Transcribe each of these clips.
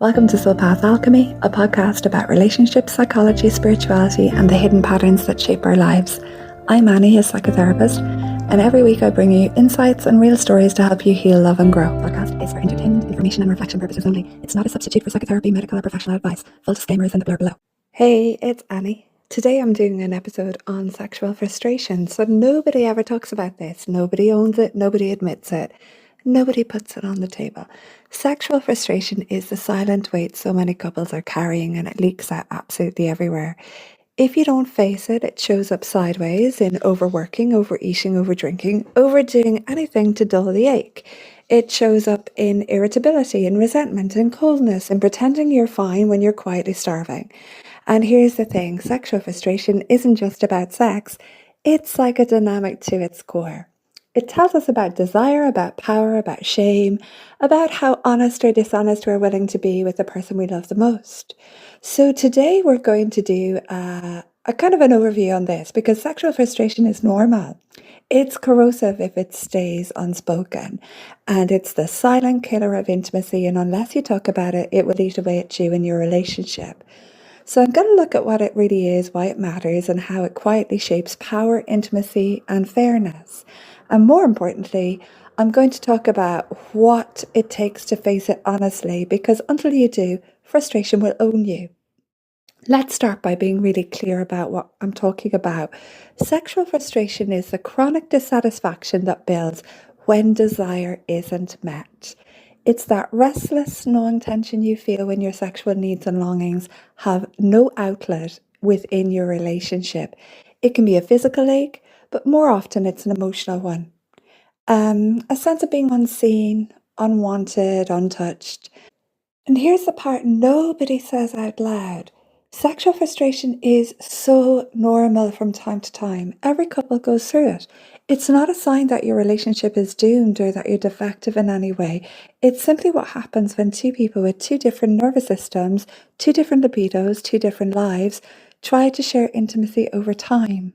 Welcome to Path Alchemy, a podcast about relationships, psychology, spirituality, and the hidden patterns that shape our lives. I'm Annie, a psychotherapist, and every week I bring you insights and real stories to help you heal, love, and grow. The podcast is for entertainment, information, and reflection purposes only. It's not a substitute for psychotherapy, medical, or professional advice. Full disclaimer is in the blurb below. Hey, it's Annie. Today I'm doing an episode on sexual frustration. So nobody ever talks about this. Nobody owns it. Nobody admits it. Nobody puts it on the table. Sexual frustration is the silent weight so many couples are carrying, and it leaks out absolutely everywhere. If you don't face it, it shows up sideways in overworking, overeating, overdrinking, overdoing anything to dull the ache. It shows up in irritability, in resentment, in coldness, in pretending you're fine when you're quietly starving. And here's the thing, sexual frustration isn't just about sex, it's psychodynamic to its core. It tells us about desire, about power, about shame, about how honest or dishonest we're willing to be with the person we love the most. So today we're going to do a kind of an overview on this because sexual frustration is normal. It's corrosive if it stays unspoken, and it's the silent killer of intimacy, and unless you talk about it, it will eat away at you in your relationship. So I'm going to look at what it really is, why it matters, and how it quietly shapes power, intimacy, and fairness. And more importantly, I'm going to talk about what it takes to face it honestly, because until you do, frustration will own you. Let's start by being really clear about what I'm talking about. Sexual frustration is the chronic dissatisfaction that builds when desire isn't met. It's that restless, gnawing tension you feel when your sexual needs and longings have no outlet within your relationship. It can be a physical ache, but more often it's an emotional one. A sense of being unseen, unwanted, untouched. And here's the part nobody says out loud. Sexual frustration is so normal from time to time. Every couple goes through it. It's not a sign that your relationship is doomed or that you're defective in any way. It's simply what happens when two people with two different nervous systems, two different libidos, two different lives try to share intimacy over time.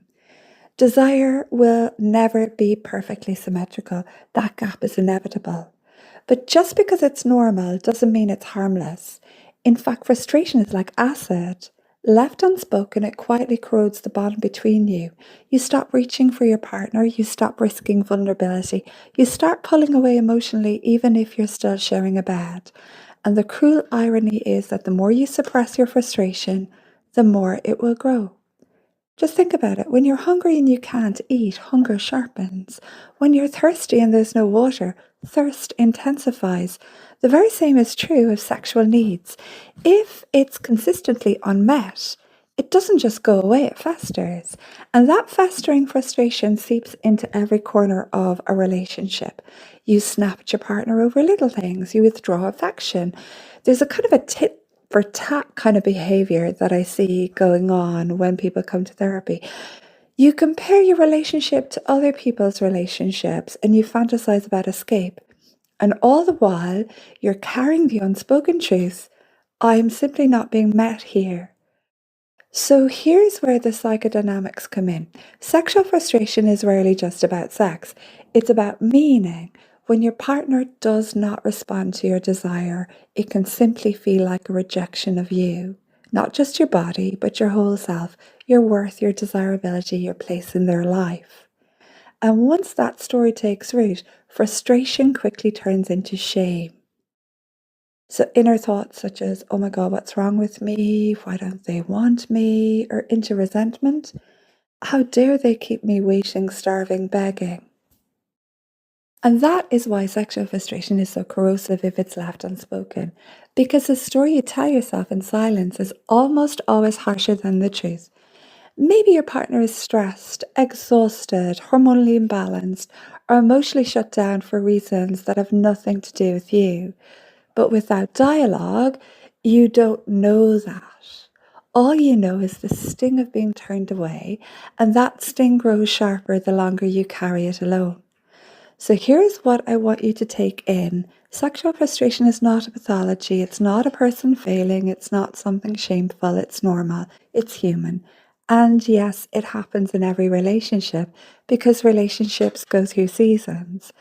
Desire will never be perfectly symmetrical. That gap is inevitable. But just because it's normal doesn't mean it's harmless. In fact, frustration is like acid. Left unspoken, it quietly corrodes the bond between you. You stop reaching for your partner, you stop risking vulnerability, you start pulling away emotionally even if you're still sharing a bed. And the cruel irony is that the more you suppress your frustration, the more it will grow. Just think about it. When you're hungry and you can't eat, hunger sharpens. When you're thirsty and there's no water, thirst intensifies. The very same is true of sexual needs. If it's consistently unmet, it doesn't just go away, it festers. And that festering frustration seeps into every corner of a relationship. You snap at your partner over little things, you withdraw affection. There's a kind of a tit for tat kind of behavior that I see going on when people come to therapy. You compare your relationship to other people's relationships and you fantasize about escape. And all the while, you're carrying the unspoken truth, I'm simply not being met here. So here's where the psychodynamics come in. Sexual frustration is rarely just about sex. It's about meaning. When your partner does not respond to your desire, it can simply feel like a rejection of you. Not just your body, but your whole self, your worth, your desirability, your place in their life. And once that story takes root, frustration quickly turns into shame. So inner thoughts such as, oh my God, what's wrong with me? Why don't they want me? Or into resentment. How dare they keep me waiting, starving, begging? And that is why sexual frustration is so corrosive if it's left unspoken. Because the story you tell yourself in silence is almost always harsher than the truth. Maybe your partner is stressed, exhausted, hormonally imbalanced, or emotionally shut down for reasons that have nothing to do with you. But without dialogue, you don't know that. All you know is the sting of being turned away, and that sting grows sharper the longer you carry it alone. So here's what I want you to take in. Sexual frustration is not a pathology. It's not a person failing. It's not something shameful. It's normal. It's human. And yes, it happens in every relationship because relationships go through seasons.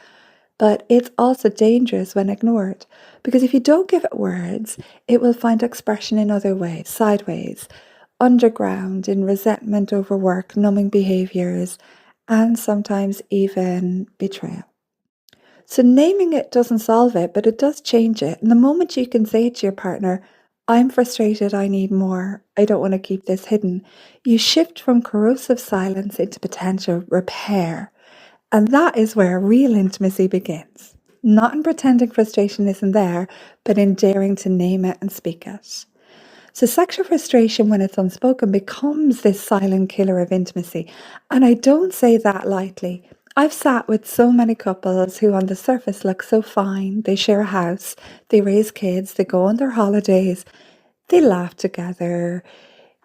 but it's also dangerous when ignored. Because if you don't give it words, it will find expression in other ways, sideways, underground, in resentment, overwork, numbing behaviors, and sometimes even betrayal. So naming it doesn't solve it, but it does change it. And the moment you can say to your partner, I'm frustrated, I need more, I don't want to keep this hidden, you shift from corrosive silence into potential repair. And that is where real intimacy begins. Not in pretending frustration isn't there, but in daring to name it and speak it. So sexual frustration, when it's unspoken, becomes this silent killer of intimacy. And I don't say that lightly. I've sat with so many couples who on the surface look so fine. They share a house, they raise kids, they go on their holidays, they laugh together,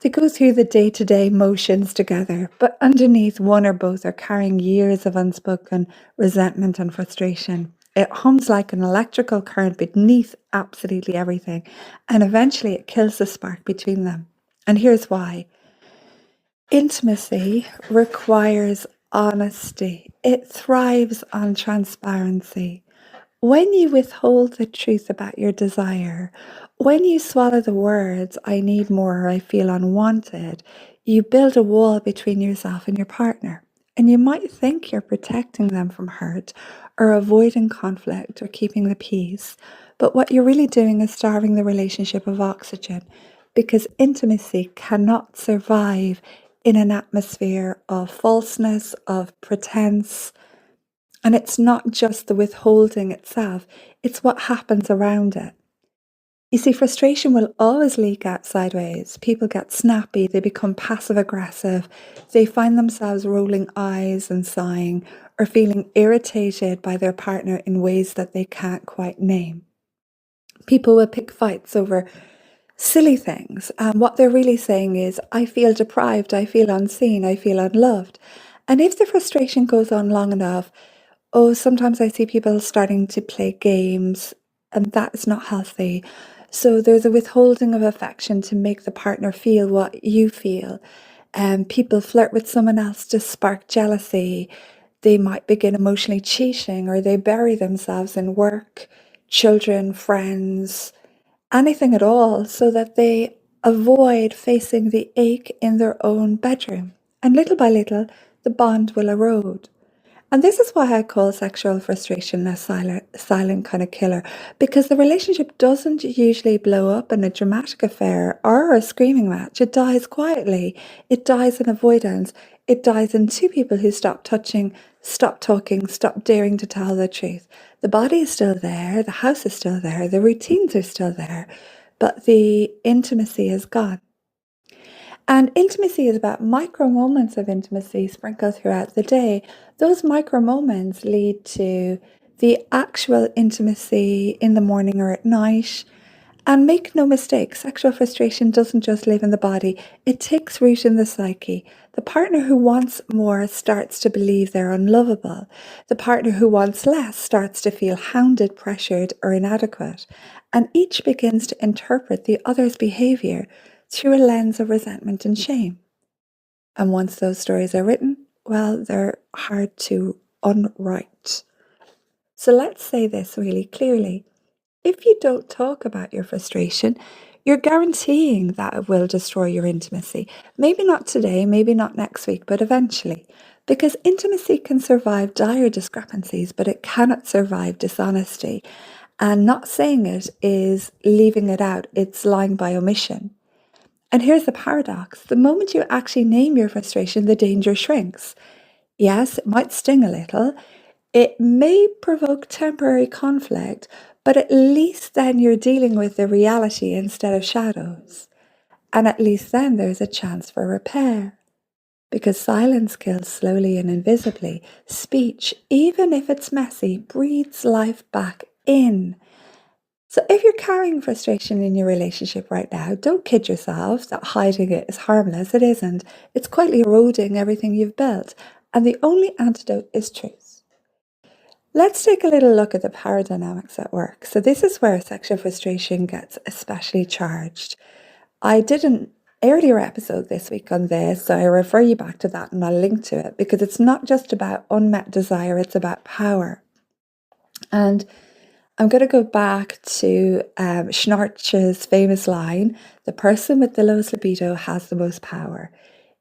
they go through the day-to-day motions together. But underneath, one or both are carrying years of unspoken resentment and frustration. It hums like an electrical current beneath absolutely everything. And eventually it kills the spark between them. And here's why. Intimacy requires honesty. It thrives on transparency. When you withhold the truth about your desire, when you swallow the words, I need more, I feel unwanted, you build a wall between yourself and your partner. And you might think you're protecting them from hurt or avoiding conflict or keeping the peace. But what you're really doing is starving the relationship of oxygen, because intimacy cannot survive in an atmosphere of falseness, of pretense. And it's not just the withholding itself, it's what happens around it. You see, frustration will always leak out sideways. People get snappy, they become passive aggressive, they find themselves rolling eyes and sighing, or feeling irritated by their partner in ways that they can't quite name. People will pick fights over silly things, and what they're really saying is, I feel deprived, I feel unseen, I feel unloved. And if the frustration goes on long enough, sometimes I see people starting to play games, and that is not healthy. So there's a withholding of affection to make the partner feel what you feel. People flirt with someone else to spark jealousy. They might begin emotionally cheating, or they bury themselves in work, children, friends, anything at all, so that they avoid facing the ache in their own bedroom. And little by little, the bond will erode. And this is why I call sexual frustration a silent kind of killer, because the relationship doesn't usually blow up in a dramatic affair or a screaming match. It dies quietly. It dies in avoidance. It dies in two people who stop touching, stop talking, stop daring to tell the truth. The body is still there. The house is still there. The routines are still there, but the intimacy is gone. And intimacy is about micro moments of intimacy sprinkled throughout the day. Those micro moments lead to the actual intimacy in the morning or at night. And make no mistake, sexual frustration doesn't just live in the body, it takes root in the psyche. The partner who wants more starts to believe they're unlovable. The partner who wants less starts to feel hounded, pressured, or inadequate. And each begins to interpret the other's behavior through a lens of resentment and shame. And once those stories are written, well, they're hard to unwrite. So let's say this really clearly. If you don't talk about your frustration, you're guaranteeing that it will destroy your intimacy. Maybe not today, maybe not next week, but eventually. Because intimacy can survive dire discrepancies, but it cannot survive dishonesty. And not saying it is leaving it out, it's lying by omission. And here's the paradox. The moment you actually name your frustration, the danger shrinks. Yes, it might sting a little. It may provoke temporary conflict, but at least then you're dealing with the reality instead of shadows. And at least then there's a chance for repair. Because silence kills slowly and invisibly. Speech, even if it's messy, breathes life back in. So if you're carrying frustration in your relationship right now, don't kid yourself that hiding it is harmless. It isn't. It's quietly eroding everything you've built. And the only antidote is truth. Let's take a little look at the power dynamics at work. So this is where sexual frustration gets especially charged. I did an earlier episode this week on this, so I refer you back to that and I'll link to it, because it's not just about unmet desire, it's about power. And I'm going to go back to Schnarch's famous line, the person with the lowest libido has the most power.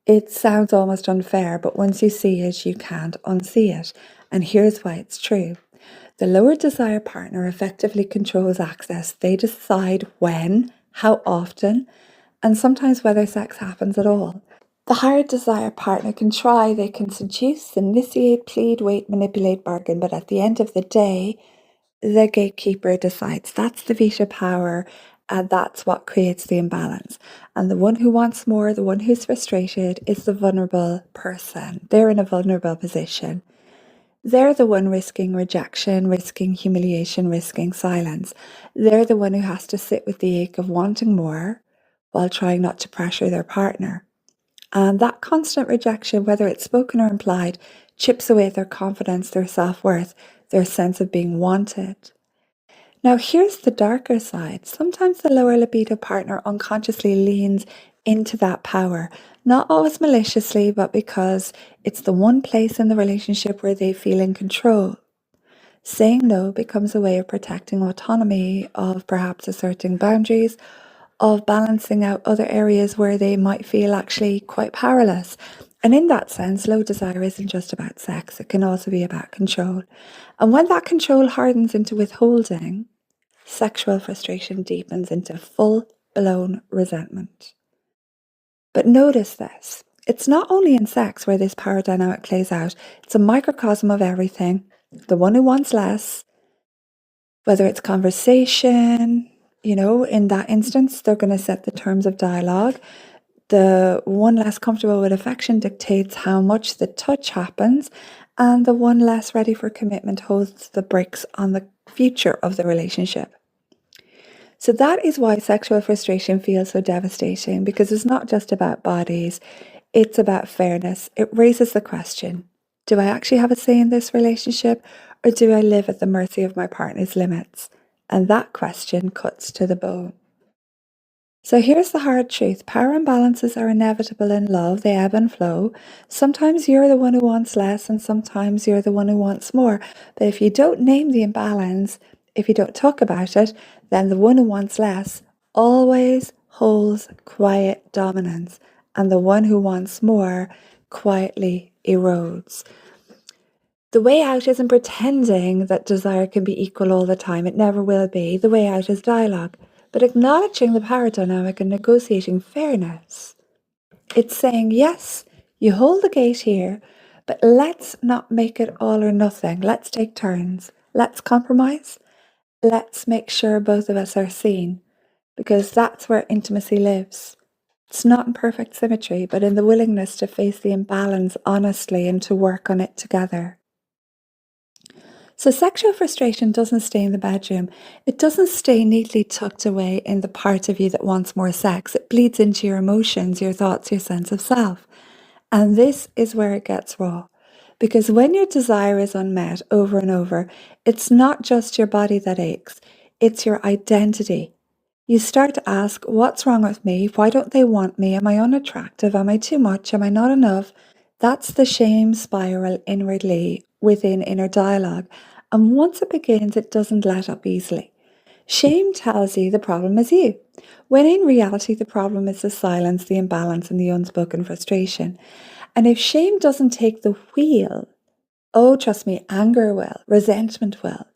It sounds almost unfair, but once you see it, you can't unsee it. And here's why it's true. The lower desire partner effectively controls access. They decide when, how often, and sometimes whether sex happens at all. The higher desire partner can try, they can seduce, initiate, plead, wait, manipulate, bargain, but at the end of the day, the gatekeeper decides. That's the veto power, and that's what creates the imbalance. And the one who wants more, the one who's frustrated, is the vulnerable person. They're in a vulnerable position. They're the one risking rejection, risking humiliation, risking silence. They're the one who has to sit with the ache of wanting more while trying not to pressure their partner. And that constant rejection, whether it's spoken or implied, chips away at their confidence, their self-worth, their sense of being wanted. Now, here's the darker side. Sometimes the lower libido partner unconsciously leans into that power, not always maliciously, but because it's the one place in the relationship where they feel in control. Saying no becomes a way of protecting autonomy, of perhaps asserting boundaries, of balancing out other areas where they might feel actually quite powerless. And in that sense, low desire isn't just about sex, it can also be about control. And when that control hardens into withholding, sexual frustration deepens into full-blown resentment. But notice this, it's not only in sex where this power dynamic plays out, it's a microcosm of everything. The one who wants less, whether it's conversation, in that instance, they're going to set the terms of dialogue. The one less comfortable with affection dictates how much the touch happens, and the one less ready for commitment holds the brakes on the future of the relationship. So that is why sexual frustration feels so devastating, because it's not just about bodies, it's about fairness. It raises the question, do I actually have a say in this relationship, or do I live at the mercy of my partner's limits? And that question cuts to the bone. So here's the hard truth. Power imbalances are inevitable in love. They ebb and flow. Sometimes you're the one who wants less, and sometimes you're the one who wants more. But if you don't name the imbalance, if you don't talk about it, then the one who wants less always holds quiet dominance, and the one who wants more quietly erodes. The way out isn't pretending that desire can be equal all the time. It never will be. The way out is dialogue, but acknowledging the power dynamic and negotiating fairness. It's saying, yes, you hold the gate here, but let's not make it all or nothing. Let's take turns. Let's compromise. Let's make sure both of us are seen, because that's where intimacy lives. It's not in perfect symmetry, but in the willingness to face the imbalance honestly and to work on it together. So sexual frustration doesn't stay in the bedroom. It doesn't stay neatly tucked away in the part of you that wants more sex. It bleeds into your emotions, your thoughts, your sense of self. And this is where it gets raw. Because when your desire is unmet over and over, it's not just your body that aches, it's your identity. You start to ask, what's wrong with me? Why don't they want me? Am I unattractive? Am I too much? Am I not enough? That's the shame spiral inwardly within inner dialogue. And once it begins, it doesn't let up easily. Shame tells you the problem is you, when in reality, the problem is the silence, the imbalance, and the unspoken frustration. And if shame doesn't take the wheel, oh, trust me, anger will, resentment will.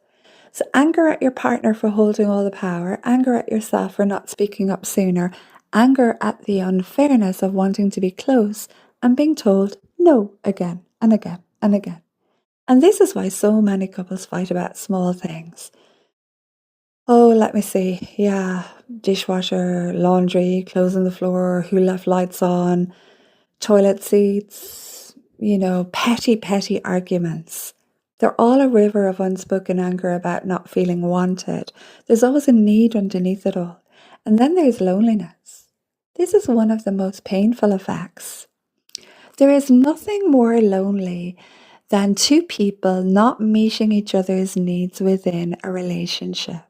So anger at your partner for holding all the power, anger at yourself for not speaking up sooner, anger at the unfairness of wanting to be close and being told no again and again and again. And this is why so many couples fight about small things. Oh, let me see. Yeah, dishwasher, laundry, clothes on the floor, who left lights on, toilet seats, petty arguments. They're all a river of unspoken anger about not feeling wanted. There's always a need underneath it all. And then there's loneliness. This is one of the most painful effects. There is nothing more lonely than two people not meeting each other's needs within a relationship.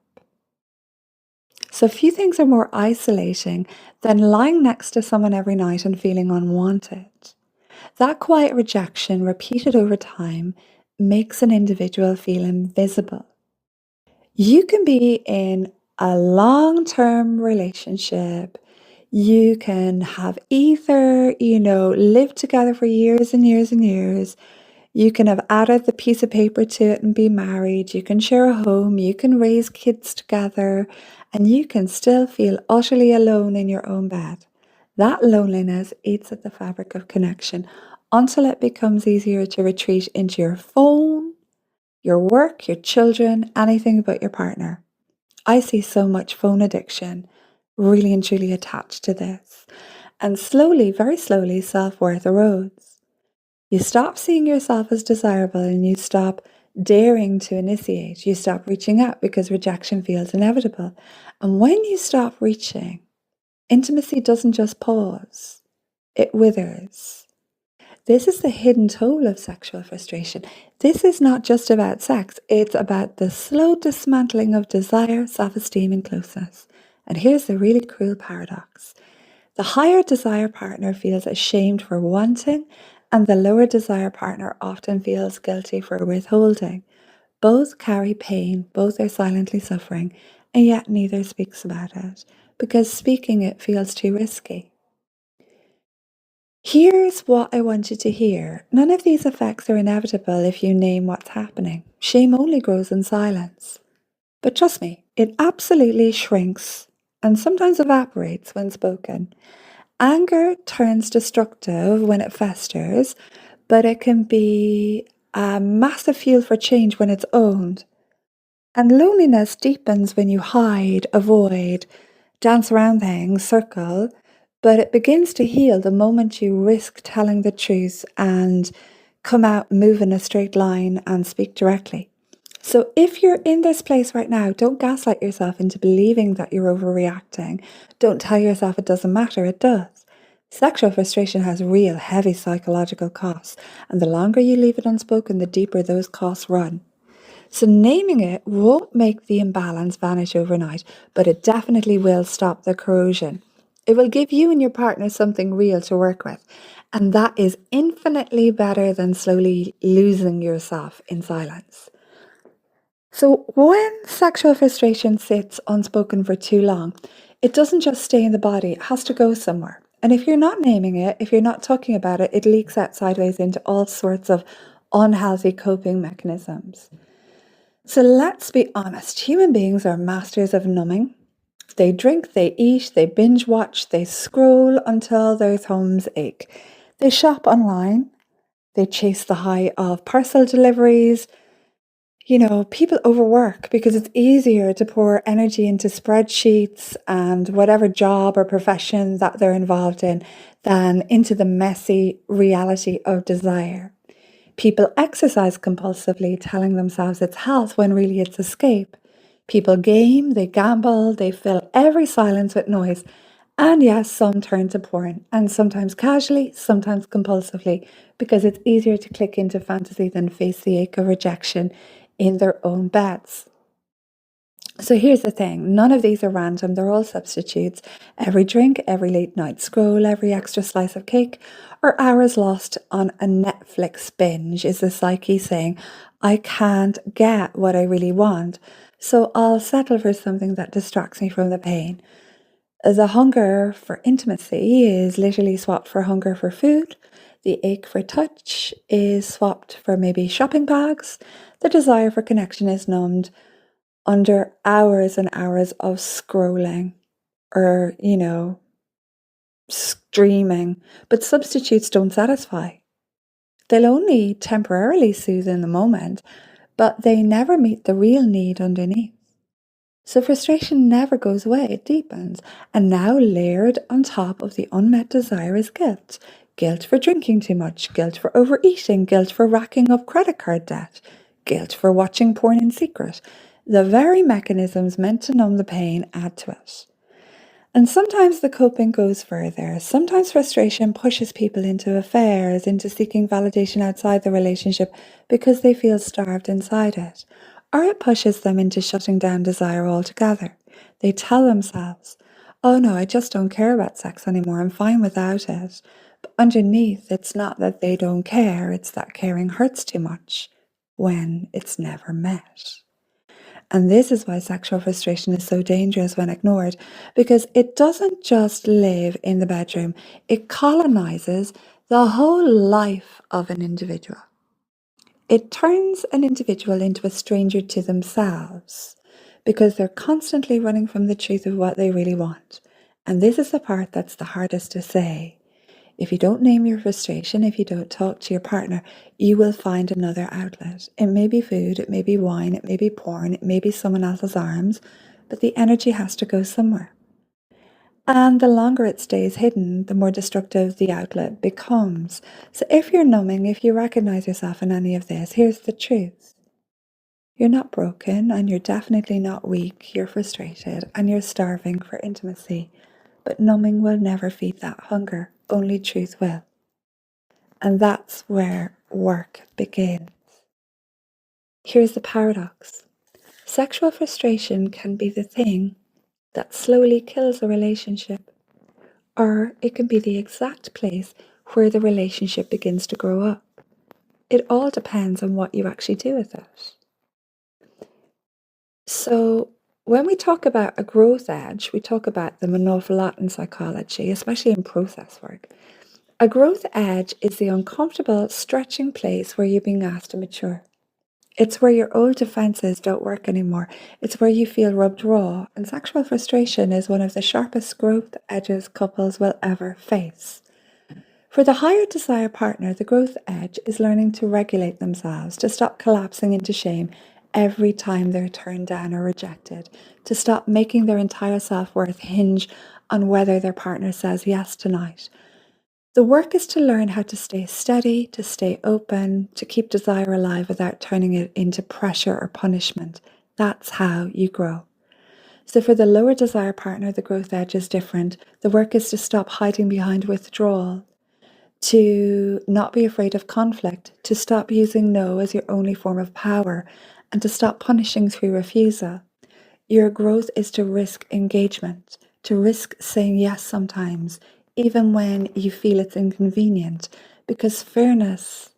So few things are more isolating than lying next to someone every night and feeling unwanted. That quiet rejection, repeated over time, makes an individual feel invisible. You can be in a long-term relationship. You can have either, live together for years and years and years. You can have added the piece of paper to it and be married. You can share a home. You can raise kids together. And you can still feel utterly alone in your own bed. That loneliness eats at the fabric of connection until it becomes easier to retreat into your phone, your work, your children, anything but your partner. I see so much phone addiction really and truly attached to this. And slowly, very slowly, self-worth erodes. You stop seeing yourself as desirable and you stop daring to initiate. You stop reaching out because rejection feels inevitable. And when you stop reaching, intimacy doesn't just pause, it withers. This is the hidden toll of sexual frustration. This is not just about sex, it's about the slow dismantling of desire, self-esteem, and closeness. And here's the really cruel paradox. The higher desire partner feels ashamed for wanting, and the lower desire partner often feels guilty for withholding. Both carry pain, both are silently suffering, and yet neither speaks about it, because speaking it feels too risky. Here's what I want you to hear. None of these effects are inevitable if you name what's happening. Shame only grows in silence. But trust me, it absolutely shrinks and sometimes evaporates when spoken. Anger turns destructive when it festers, but it can be a massive fuel for change when it's owned. And loneliness deepens when you hide, avoid, dance around things, circle, but it begins to heal the moment you risk telling the truth and come out, move in a straight line and speak directly. So if you're in this place right now, don't gaslight yourself into believing that you're overreacting. Don't tell yourself it doesn't matter, it does. Sexual frustration has real heavy psychological costs, and the longer you leave it unspoken, the deeper those costs run. So naming it won't make the imbalance vanish overnight, but it definitely will stop the corrosion. It will give you and your partner something real to work with, and that is infinitely better than slowly losing yourself in silence. So when sexual frustration sits unspoken for too long, it doesn't just stay in the body, it has to go somewhere. And if you're not naming it, if you're not talking about it, it leaks out sideways into all sorts of unhealthy coping mechanisms. So let's be honest, human beings are masters of numbing. They drink, they eat, they binge watch, they scroll until their thumbs ache. They shop online, they chase the high of parcel deliveries. People overwork because it's easier to pour energy into spreadsheets and whatever job or profession that they're involved in than into the messy reality of desire. People exercise compulsively, telling themselves it's health when really it's escape. People game, they gamble, they fill every silence with noise. And yes, some turn to porn, and sometimes casually, sometimes compulsively, because it's easier to click into fantasy than face the ache of rejection in their own beds. So here's the thing, none of these are random, they're all substitutes. Every drink, every late night scroll, every extra slice of cake, or hours lost on a Netflix binge is the psyche saying, I can't get what I really want, so I'll settle for something that distracts me from the pain. The hunger for intimacy is literally swapped for hunger for food. The ache for touch is swapped for maybe shopping bags. The desire for connection is numbed under hours and hours of scrolling or, streaming. But substitutes don't satisfy. They'll only temporarily soothe in the moment, but they never meet the real need underneath. So frustration never goes away, it deepens. And now layered on top of the unmet desire is guilt. Guilt for drinking too much, guilt for overeating, guilt for racking up credit card debt, guilt for watching porn in secret. The very mechanisms meant to numb the pain add to it. And sometimes the coping goes further. Sometimes frustration pushes people into affairs, into seeking validation outside the relationship because they feel starved inside it. Or it pushes them into shutting down desire altogether. They tell themselves, oh no, I just don't care about sex anymore, I'm fine without it. But underneath, it's not that they don't care, it's that caring hurts too much when it's never met. And this is why sexual frustration is so dangerous when ignored, because it doesn't just live in the bedroom, it colonizes the whole life of an individual. It turns an individual into a stranger to themselves because they're constantly running from the truth of what they really want. And this is the part that's the hardest to say. If you don't name your frustration, if you don't talk to your partner, you will find another outlet. It may be food, it may be wine, it may be porn, it may be someone else's arms, but the energy has to go somewhere. And the longer it stays hidden, the more destructive the outlet becomes. So if you're numbing, if you recognize yourself in any of this, here's the truth. You're not broken, and you're definitely not weak. You're frustrated and you're starving for intimacy. But numbing will never feed that hunger. Only truth will. And that's where work begins. Here's the paradox. Sexual frustration can be the thing that slowly kills a relationship, or it can be the exact place where the relationship begins to grow up. It all depends on what you actually do with it. So when we talk about a growth edge, we talk about them an awful lot in psychology, especially in process work. A growth edge is the uncomfortable, stretching place where you're being asked to mature. It's where your old defenses don't work anymore. It's where you feel rubbed raw, and sexual frustration is one of the sharpest growth edges couples will ever face. For the higher desire partner, the growth edge is learning to regulate themselves, to stop collapsing into shame every time they're turned down or rejected, to stop making their entire self-worth hinge on whether their partner says yes tonight. The work is to learn how to stay steady, to stay open, to keep desire alive without turning it into pressure or punishment. That's how you grow. So for the lower desire partner, the growth edge is different. The work is to stop hiding behind withdrawal, to not be afraid of conflict, to stop using no as your only form of power, and to stop punishing through refusal. Your growth is to risk engagement, to risk saying yes sometimes, even when you feel it's inconvenient, because fairness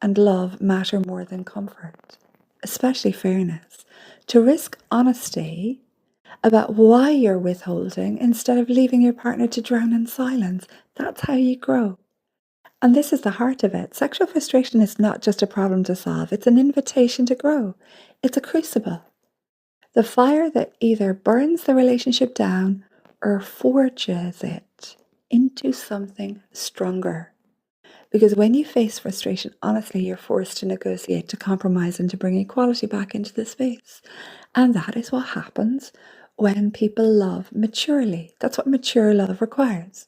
and love matter more than comfort, especially fairness. To risk honesty about why you're withholding instead of leaving your partner to drown in silence. That's how you grow. And this is the heart of it. Sexual frustration is not just a problem to solve, it's an invitation to grow. It's a crucible. The fire that either burns the relationship down or forges it into something stronger. Because when you face frustration, honestly, you're forced to negotiate, to compromise, and to bring equality back into the space. And that is what happens when people love maturely. That's what mature love requires.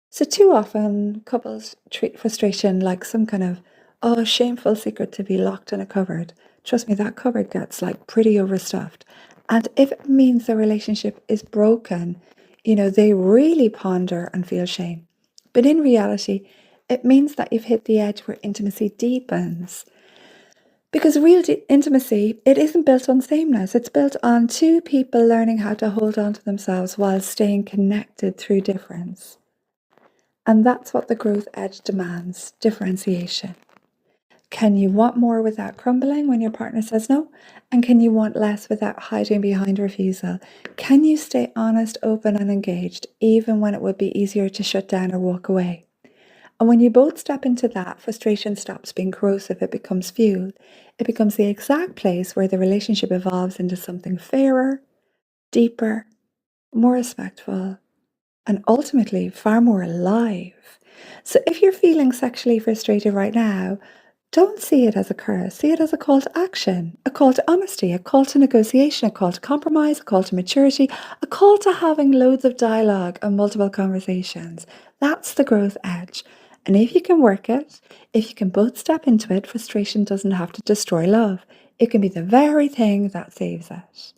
So too often couples treat frustration like some kind of shameful secret to be locked in a cupboard. Trust me, that cupboard gets like pretty overstuffed. And if it means the relationship is broken, they really ponder and feel shame. But in reality, it means that you've hit the edge where intimacy deepens. Because real intimacy, it isn't built on sameness. It's built on two people learning how to hold on to themselves while staying connected through difference. And that's what the growth edge demands, differentiation. Can you want more without crumbling when your partner says no? And can you want less without hiding behind refusal? Can you stay honest, open, and engaged, even when it would be easier to shut down or walk away? And when you both step into that, frustration stops being corrosive, it becomes fuel. It becomes the exact place where the relationship evolves into something fairer, deeper, more respectful, and ultimately far more alive. So if you're feeling sexually frustrated right now, don't see it as a curse. See it as a call to action, a call to honesty, a call to negotiation, a call to compromise, a call to maturity, a call to having loads of dialogue and multiple conversations. That's the growth edge. And if you can work it, if you can both step into it, frustration doesn't have to destroy love. It can be the very thing that saves it.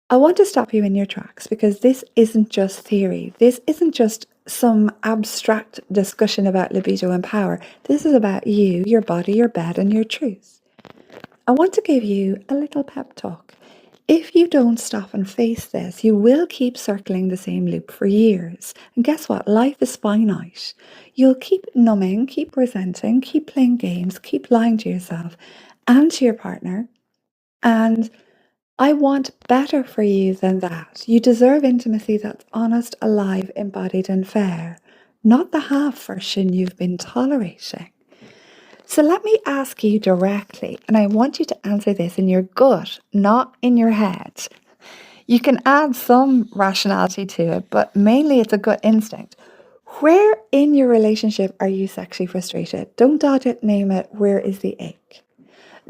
I want to stop you in your tracks because this isn't just theory. This isn't just some abstract discussion about libido and power. This is about you, your body, your bed, and your truth. I want to give you a little pep talk. If you don't stop and face this, you will keep circling the same loop for years. And guess what? Life is finite. You'll keep numbing, keep resenting, keep playing games, keep lying to yourself and to your partner. And I want better for you than that. You deserve intimacy that's honest, alive, embodied, and fair, not the half version you've been tolerating. So let me ask you directly, and I want you to answer this in your gut, not in your head. You can add some rationality to it, but mainly it's a gut instinct. Where in your relationship are you sexually frustrated? Don't dodge it, name it. Where is the ache?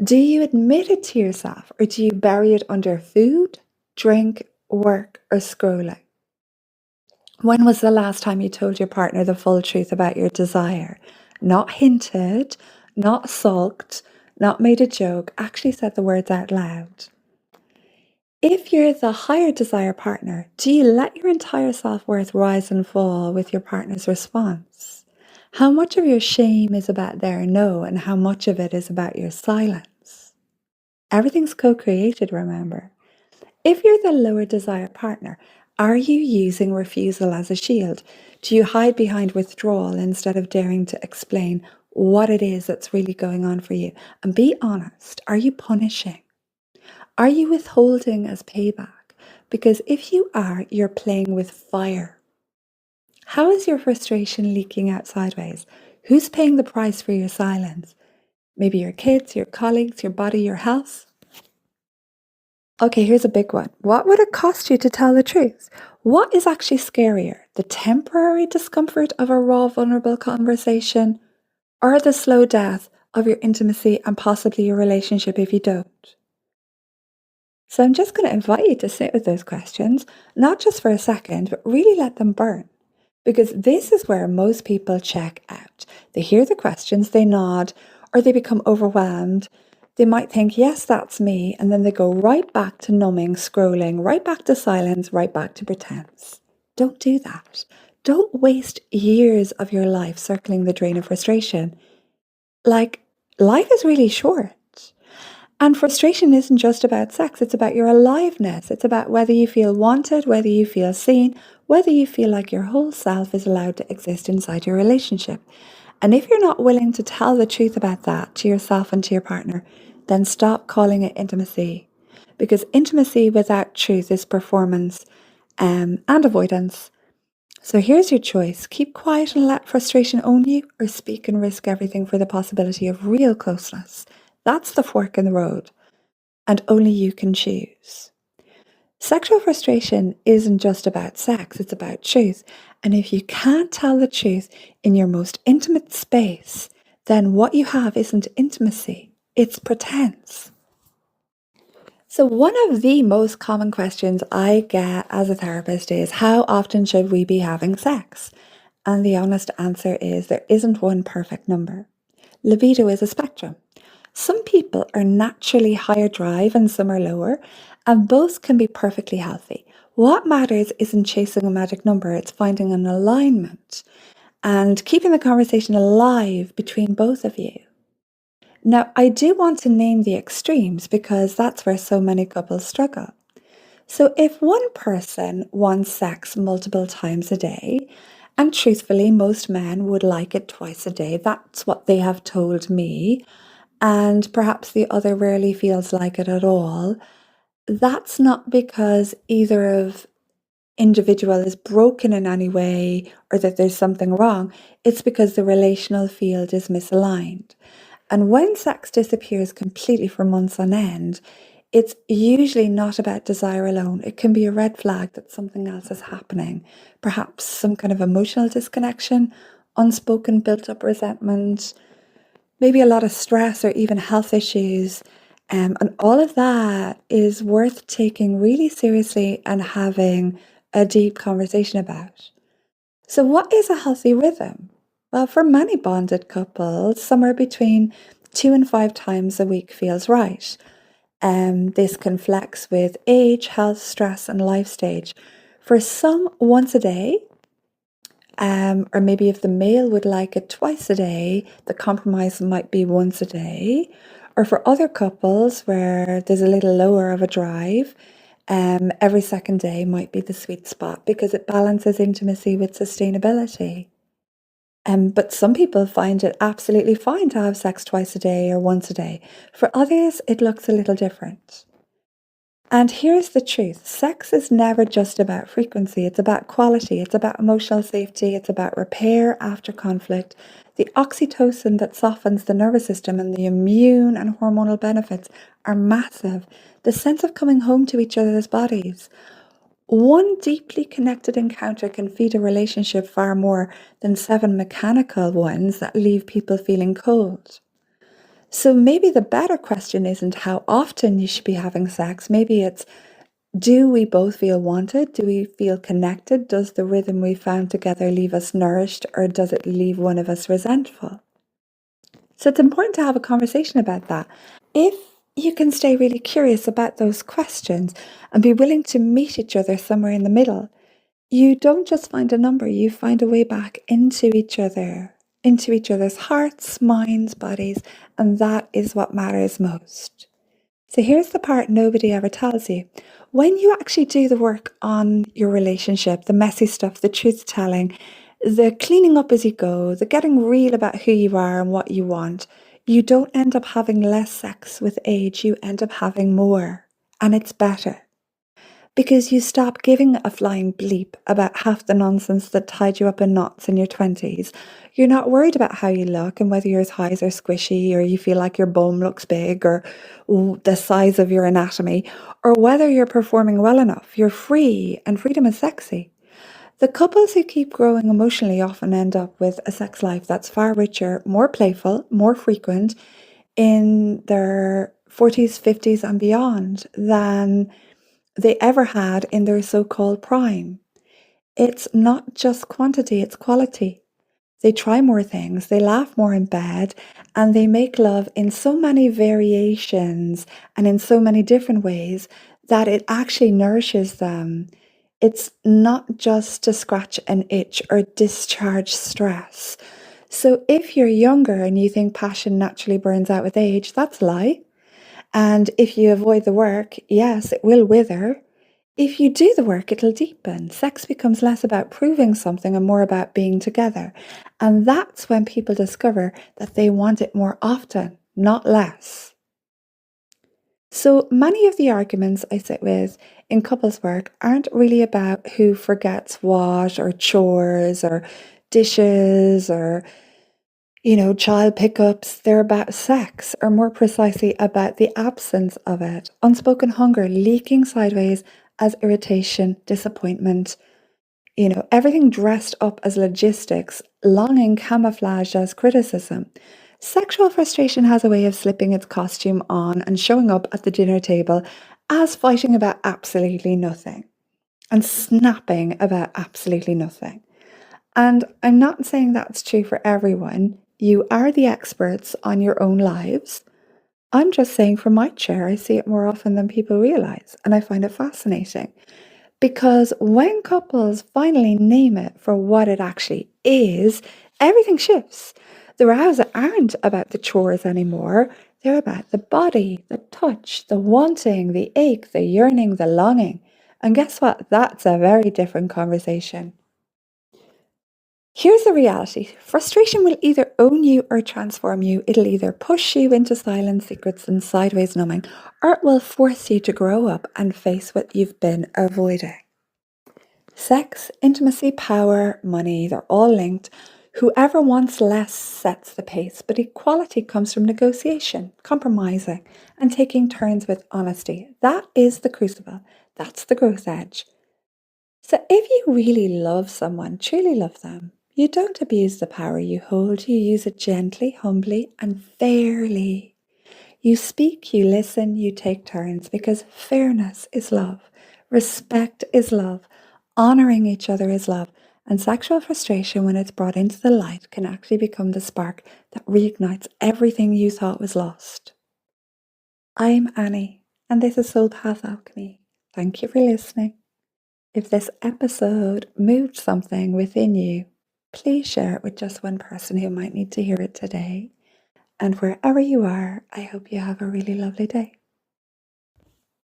Do you admit it to yourself, or do you bury it under food, drink, work, or scrolling? When was the last time you told your partner the full truth about your desire? Not hinted, not sulked, not made a joke, actually said the words out loud. If you're the higher desire partner, do you let your entire self-worth rise and fall with your partner's response? How much of your shame is about their no, and how much of it is about your silence? Everything's co-created, remember. If you're the lower desire partner, are you using refusal as a shield? Do you hide behind withdrawal instead of daring to explain what it is that's really going on for you? And be honest, are you punishing? Are you withholding as payback? Because if you are, you're playing with fire. How is your frustration leaking out sideways? Who's paying the price for your silence? Maybe your kids, your colleagues, your body, your health? Okay, here's a big one. What would it cost you to tell the truth? What is actually scarier? The temporary discomfort of a raw, vulnerable conversation, or the slow death of your intimacy and possibly your relationship if you don't? So I'm just going to invite you to sit with those questions, not just for a second, but really let them burn. Because this is where most people check out. They hear the questions, they nod, or they become overwhelmed. They might think, yes, that's me. And then they go right back to numbing, scrolling, right back to silence, right back to pretense. Don't do that. Don't waste years of your life circling the drain of frustration. Like, life is really short. And frustration isn't just about sex, it's about your aliveness. It's about whether you feel wanted, whether you feel seen, whether you feel like your whole self is allowed to exist inside your relationship. And if you're not willing to tell the truth about that to yourself and to your partner, then stop calling it intimacy. Because intimacy without truth is performance and avoidance. So here's your choice. Keep quiet and let frustration own you, or speak and risk everything for the possibility of real closeness. That's the fork in the road, and only you can choose. Sexual frustration isn't just about sex, it's about truth. And if you can't tell the truth in your most intimate space, then what you have isn't intimacy, it's pretense. So one of the most common questions I get as a therapist is, how often should we be having sex? And the honest answer is there isn't one perfect number. Libido is a spectrum. Some people are naturally higher drive and some are lower, and both can be perfectly healthy. What matters isn't chasing a magic number, it's finding an alignment and keeping the conversation alive between both of you. Now, I do want to name the extremes because that's where so many couples struggle. So if one person wants sex multiple times a day, and truthfully, most men would like it twice a day, that's what they have told me, and perhaps the other rarely feels like it at all, that's not because either of individual is broken in any way or that there's something wrong. It's because the relational field is misaligned. And when sex disappears completely for months on end, it's usually not about desire alone. It can be a red flag that something else is happening. Perhaps some kind of emotional disconnection, unspoken built up resentment, maybe a lot of stress or even health issues. And all of that is worth taking really seriously and having a deep conversation about. So what is a healthy rhythm? Well, for many bonded couples, somewhere between 2 and 5 times a week feels right. This can flex with age, health, stress, and life stage. For some, once a day, or maybe if the male would like it twice a day, the compromise might be once a day. Or for other couples where there's a little lower of a drive, every second day might be the sweet spot because it balances intimacy with sustainability. But some people find it absolutely fine to have sex twice a day or once a day. For others, it looks a little different. And here's the truth. Sex is never just about frequency. It's about quality. It's about emotional safety. It's about repair after conflict. The oxytocin that softens the nervous system and the immune and hormonal benefits are massive. The sense of coming home to each other's bodies. One deeply connected encounter can feed a relationship far more than 7 mechanical ones that leave people feeling cold. So maybe the better question isn't how often you should be having sex. Maybe it's, do we both feel wanted? Do we feel connected? Does the rhythm we found together leave us nourished, or does it leave one of us resentful? So it's important to have a conversation about that. If you can stay really curious about those questions and be willing to meet each other somewhere in the middle, you don't just find a number, you find a way back into each other, into each other's hearts, minds, bodies, and that is what matters most. So here's the part nobody ever tells you. When you actually do the work on your relationship, the messy stuff, the truth telling, the cleaning up as you go, the getting real about who you are and what you want, you don't end up having less sex with age, you end up having more. And it's better. Because you stop giving a flying bleep about half the nonsense that tied you up in knots in your 20s. You're not worried about how you look and whether your thighs are squishy or you feel like your bum looks big or the size of your anatomy or whether you're performing well enough. You're free, and freedom is sexy. The couples who keep growing emotionally often end up with a sex life that's far richer, more playful, more frequent in their 40s, 50s and beyond than they ever had in their so-called prime. It's not just quantity, it's quality. They try more things, they laugh more in bed, and they make love in so many variations and in so many different ways that it actually nourishes them. It's not just to scratch an itch or discharge stress. So if you're younger and you think passion naturally burns out with age, that's a lie. And if you avoid the work, yes, it will wither. If you do the work, it'll deepen. Sex becomes less about proving something and more about being together. And that's when people discover that they want it more often, not less. So many of the arguments I sit with in couples work aren't really about who forgets what or chores or dishes or child pickups. They're about sex, or more precisely about the absence of it. Unspoken hunger leaking sideways as irritation, disappointment, everything dressed up as logistics, longing camouflaged as criticism. Sexual frustration has a way of slipping its costume on and showing up at the dinner table as fighting about absolutely nothing and snapping about absolutely nothing. And I'm not saying that's true for everyone. You are the experts on your own lives. I'm just saying from my chair, I see it more often than people realize, and I find it fascinating. Because when couples finally name it for what it actually is, everything shifts. The rows aren't about the chores anymore. They're about the body, the touch, the wanting, the ache, the yearning, the longing. And guess what? That's a very different conversation. Here's the reality. Frustration will either own you or transform you. It'll either push you into silent secrets and sideways numbing, or it will force you to grow up and face what you've been avoiding. Sex, intimacy, power, money, they're all linked. Whoever wants less sets the pace, but equality comes from negotiation, compromising, and taking turns with honesty. That is the crucible. That's the growth edge. So if you really love someone, truly love them, you don't abuse the power you hold. You use it gently, humbly, and fairly. You speak, you listen, you take turns, because fairness is love. Respect is love. Honoring each other is love. And sexual frustration, when it's brought into the light, can actually become the spark that reignites everything you thought was lost. I'm Annie, and this is Path Alchemy. Thank you for listening. If this episode moved something within you, please share it with just one person who might need to hear it today. And wherever you are, I hope you have a really lovely day.